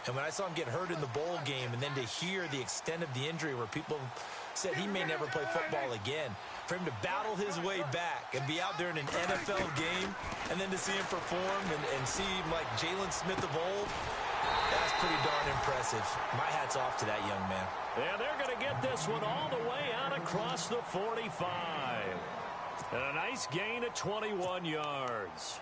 And when I saw him get hurt in the bowl game and then to hear the extent of the injury where people said he may never play football again, for him to battle his way back and be out there in an NFL game and then to see him perform and see him like Jalen Smith of old, that's pretty darn impressive. My hat's off to that young man. And they're going to get this one all the way out across the 45. And a nice gain of 21 yards.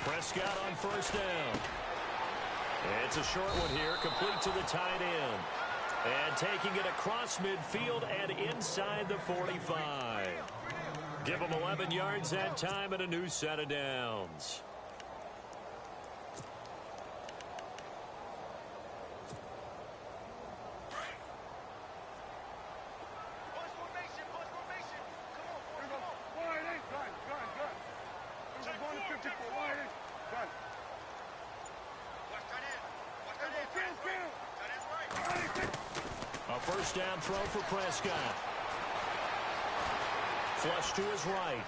Prescott on first down. It's a short one here, complete to the tight end. And taking it across midfield and inside the 45. Give him 11 yards that time and a new set of downs. A first down throw for Prescott. Flush to his right.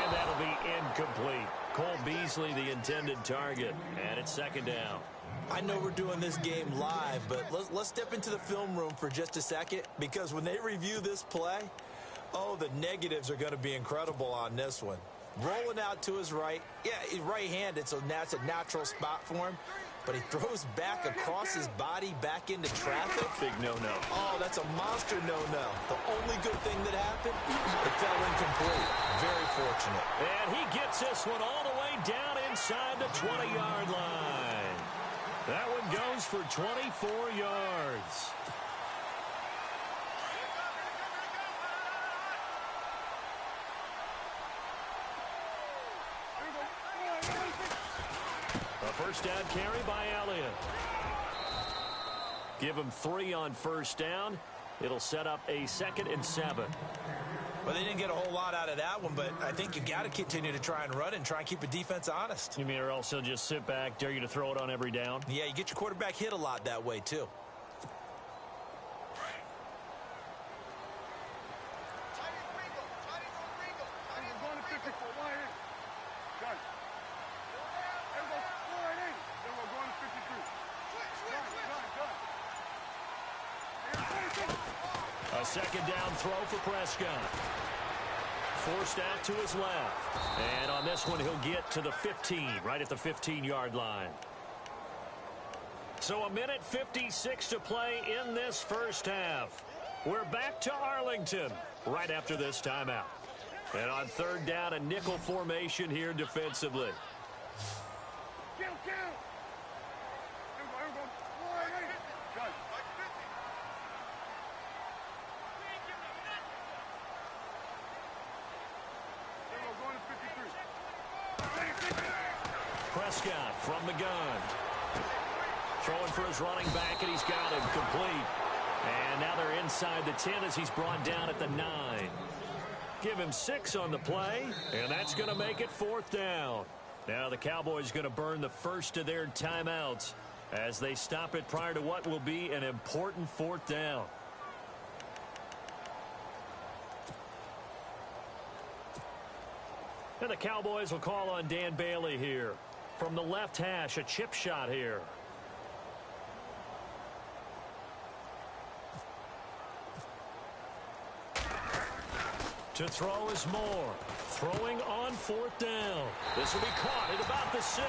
And that'll be incomplete. Cole Beasley, the intended target. And it's second down. I know we're doing this game live, but let's step into the film room for just a second, because when they review this play, oh, the negatives are going to be incredible on this one. Rolling out to his right. Yeah, he's right-handed, so that's a natural spot for him. But he throws back across his body back into traffic. Big no-no. Oh, that's a monster no-no. The only good thing that happened, it fell incomplete. Very fortunate. And he gets this one all the way down inside the 20-yard line. That one goes for 24 yards. First down carry by Elliott. Give him 3 on first down. It'll set up a 2nd and 7. Well, they didn't get a whole lot out of that one, but I think you've got to continue to try and run and try and keep the defense honest. You mean, or else he'll just sit back, dare you to throw it on every down? Yeah, you get your quarterback hit a lot that way, too. A second down throw for Prescott. Forced out to his left. And on this one, he'll get to the 15, right at the 15-yard line. So 1:56 to play in this first half. We're back to Arlington right after this timeout. And on third down, a nickel formation here defensively. Prescott from the gun. Throwing for his running back, and he's got him complete. And now they're inside the 10 as he's brought down at the 9. Give him 6 on the play, and that's going to make it 4th down. Now the Cowboys going to burn the first of their timeouts as they stop it prior to what will be an important 4th down. And the Cowboys will call on Dan Bailey here. From the left hash, a chip shot here. To throw is Moore. Throwing on 4th down. This will be caught at about the 6.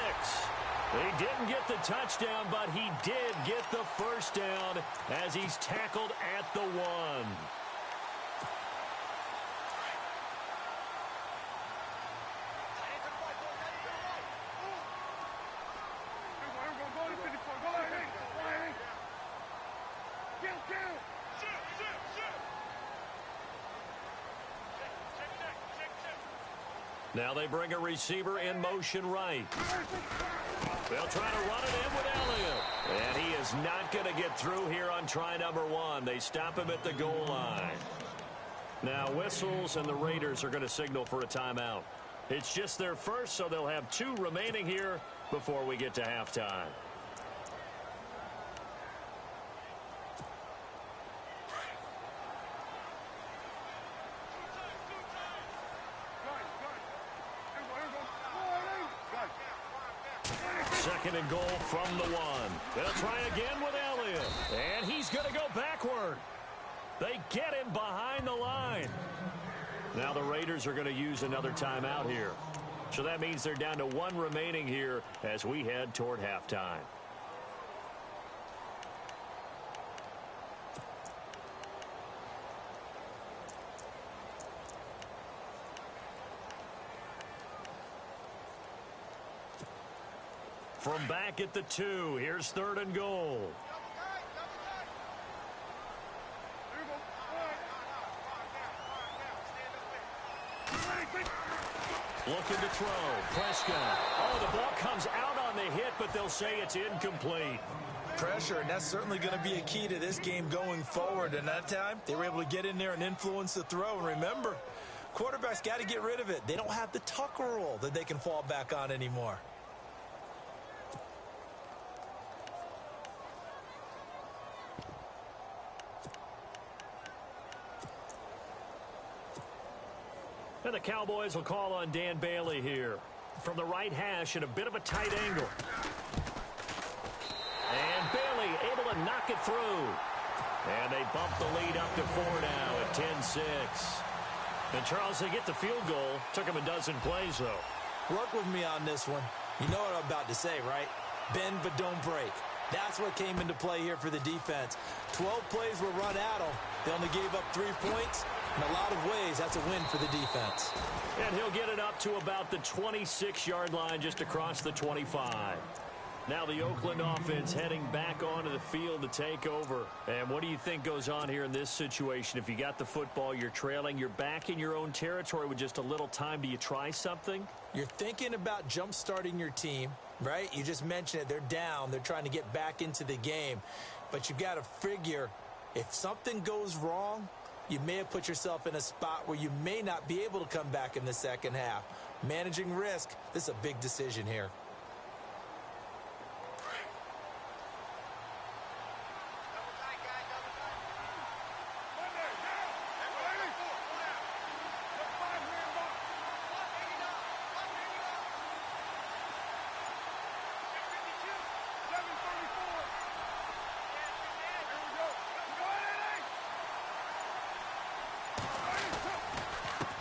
He didn't get the touchdown, but he did get the first down as he's tackled at the 1. Now they bring a receiver in motion right. They'll try to run it in with Elliott. And he is not going to get through here on try number 1. They stop him at the goal line. Now whistles, and the Raiders are going to signal for a timeout. It's just their first, so they'll have 2 remaining here before we get to halftime. Second and goal from the 1. They'll try again with Elliott. And he's going to go backward. They get him behind the line. Now the Raiders are going to use another timeout here. So that means they're down to 1 remaining here as we head toward halftime. From back at the 2, here's 3rd and goal. Looking to throw. Prescott. Oh, the ball comes out on the hit, but they'll say it's incomplete. Pressure, and that's certainly going to be a key to this game going forward. And that time, they were able to get in there and influence the throw. And remember, quarterbacks got to get rid of it. They don't have the tuck rule that they can fall back on anymore. And the Cowboys will call on Dan Bailey here. From the right hash at a bit of a tight angle. And Bailey able to knock it through. And they bump the lead up to 4 now at 10-6. And Charles, they get the field goal. Took him a dozen plays, though. Work with me on this one. You know what I'm about to say, right? Bend but don't break. That's what came into play here for the defense. 12 plays were run at them. They only gave up 3 points. In a lot of ways, that's a win for the defense. And he'll get it up to about the 26-yard line, just across the 25. Now the Oakland offense heading back onto the field to take over. And what do you think goes on here in this situation? If you got the football, you're trailing, you're back in your own territory with just a little time. Do you try something? You're thinking about jump-starting your team, right? You just mentioned it. They're down. They're trying to get back into the game. But you've got to figure, if something goes wrong, you may have put yourself in a spot where you may not be able to come back in the second half. Managing risk, this is a big decision here.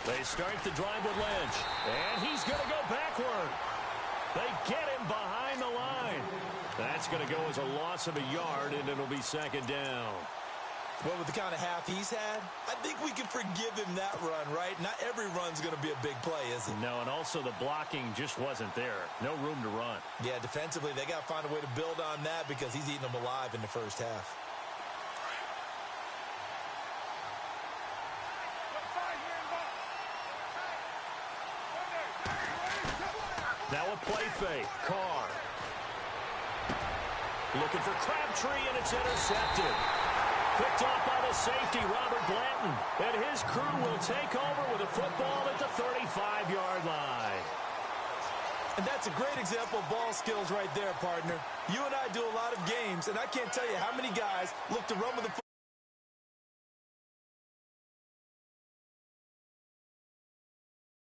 They start the drive with Lynch, and he's going to go backward. They get him behind the line. That's going to go as a loss of a yard, and it'll be second down. Well, with the kind of half he's had, I think we can forgive him that run, right? Not every run's going to be a big play, is it? No, and also the blocking just wasn't there. No room to run. Yeah, defensively, they got to find a way to build on that because he's eating them alive in the first half. Now a play fake. Carr. Looking for Crabtree, and it's intercepted. Picked off by the safety, Robert Blanton. And his crew will take over with a football at the 35-yard line. And that's a great example of ball skills right there, partner. You and I do a lot of games, and I can't tell you how many guys look to run with the football.